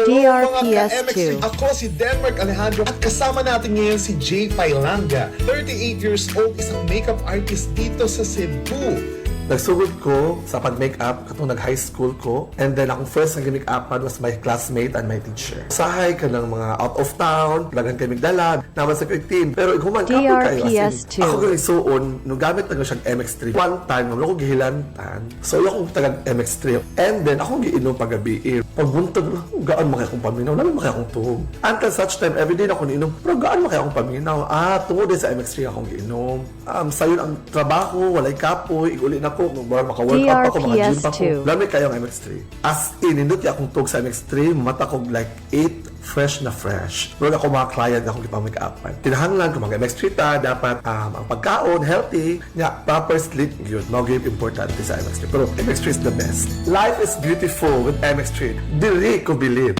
Hello mga DRPS2. ka-MX3! Ako si Denmark Alejandro at kasama natin ngayon si Jay Pailanga. 38 years old, isang makeup artist dito sa Cebu. Nagsugod ko sa pag-makeup katong nag-high school ko, and then akong first na make-upan was my classmate and my teacher. Sahay ka ng mga out of town, lagan kay Migdala, naman sa 15. Pero iguman kapag kayo, DRPS2. ako ganun isuon, nung gamit na siyang MX3. One time, nung ako gihilantan, so akong tagang MX3. And then, akong giinom pag-gabi. Pagbuntag, gaan makaya akong paminaw, namin makaya akong tuhog. Until such time, everyday na ako niinom, pero gaan makaya akong paminaw. Tungod din sa MX3 akong giinom. Sayon ang trabaho, walay kapoy, iguli na ko, maka-workout ako, mga gym pa ko. DRPS2. Lamig kayo ang MX3. As in, hindi akong tug sa MX3, mata ko like 8 fresh na fresh. Pero ako mga client akong ipang-make-upan. Kinahanglan kung mga MX3 ta, dapat ang pagkaon, healthy, nga, proper sleep, yun. Mga importante sa MX3. Pero MX3 is the best. Life is beautiful with MX3. Dili ko believe.